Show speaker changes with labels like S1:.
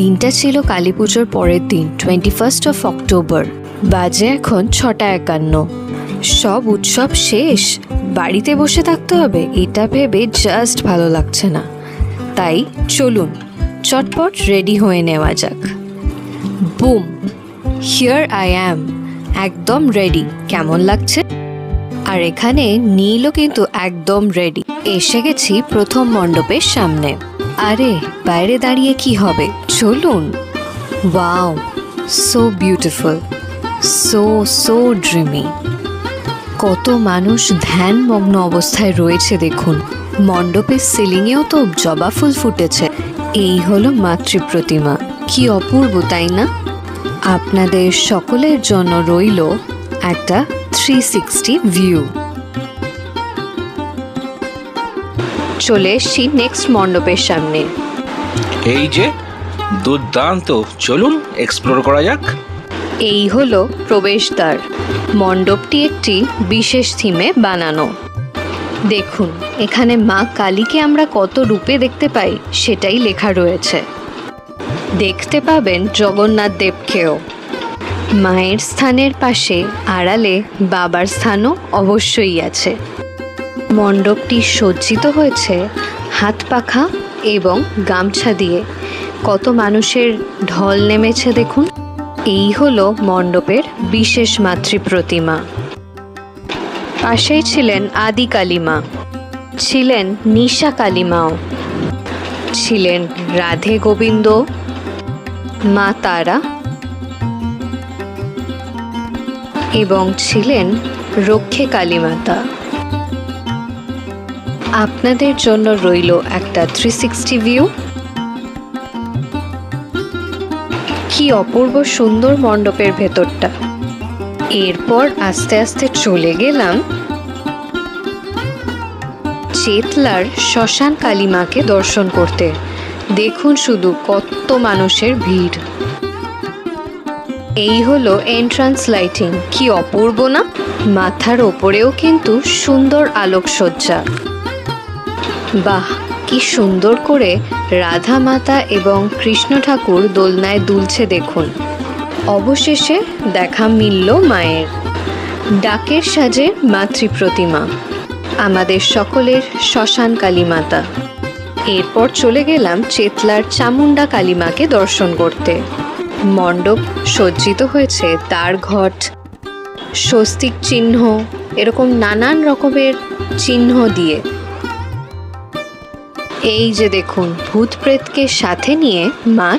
S1: দিনটা ছিল কালী পুজোর পরের দিন 21 অক্টোবর। বাজে এখন 6:51। সব উৎসব শেষ, বাড়িতে বসে থাকতে হবে এটা ভেবে জাস্ট ভালো লাগছে না। তাই চলুন চটপট রেডি হয়ে নেওয়া যাক। বুম, হিয়ার আই অ্যাম, একদম রেডি। কেমন লাগছে? আর এখানে নীলও কিন্তু একদম রেডি। এসে গেছি প্রথম মণ্ডপের সামনে। আরে বাইরে দাঁড়িয়ে কি হবে, চলুন। Wow, so beautiful, so dreamy. কত মানুষ ধ্যানমগ্ন অবস্থায় রয়েছে দেখুন। মণ্ডপের সিলিংয়েও তো জবা ফুল ফুটেছে। এই হলো মাতৃ প্রতিমা। কি অপূর্ব, তাই না? আপনাদের সকলের জন্য রইল একটা 360 ভিউ। চলে এসছি নেক্সট মণ্ডপের সামনে।
S2: এই যে দুর্দান্ত, চলুন এক্সপ্লোর করা যাক।
S1: এই হলো প্রবেশদ্বার। মণ্ডপটি একটি বিশেষ থিমে বানানো। দেখুন এখানে মা কালীকে আমরা কত রূপে দেখতে পাই সেটাই লেখা রয়েছে। দেখতে পাবেন জগন্নাথ দেবকেও। মায়ের স্থানের পাশে আড়ালে বাবার স্থানও অবশ্যই আছে। মণ্ডপটি সজ্জিত হয়েছে হাত পাখা এবং গামছা দিয়ে। কত মানুষের ঢল নেমেছে দেখুন। এই হলো মণ্ডপের বিশেষ মাতৃ প্রতিমা। পাশেই ছিলেন আদি কালী মা, ছিলেন নিশা কালী মাও, ছিলেন রাধে গোবিন্দ, মা তারা এবং ছিলেন রক্ষে কালী মাতা। আপনাদের জন্য রইল একটা 360 ভিউ। কি অপূর্ব সুন্দর মণ্ডপের ভেতরটা। এরপর আস্তে আস্তে চলে গেলাম চেতলার শ্মশান কালী মাকে দর্শন করতে। দেখুন শুধু কত মানুষের ভিড়। এই হলো এন্ট্রান্স লাইটিং। কি অপূর্ব না? মাথার ওপরেও কিন্তু সুন্দর আলোকসজ্জা। বাহ, কি সুন্দর করে রাধা মাতা এবং কৃষ্ণ ঠাকুর দোলনায় দুলছে দেখুন। অবশেষে দেখা মিলল মায়ের। ডাকের সাজে মাতৃ প্রতিমা, আমাদের সকলের শ্মশান কালী মাতা। এরপর চলে গেলাম চেতলার চামুন্ডা কালী মাকে দর্শন করতে। মণ্ডপ সজ্জিত হয়েছে তার ঘট, স্বস্তিক চিহ্ন, এরকম নানান রকমের চিহ্ন দিয়ে। এই যে দেখুন ভূত প্রেতকে সাথে নিয়ে মা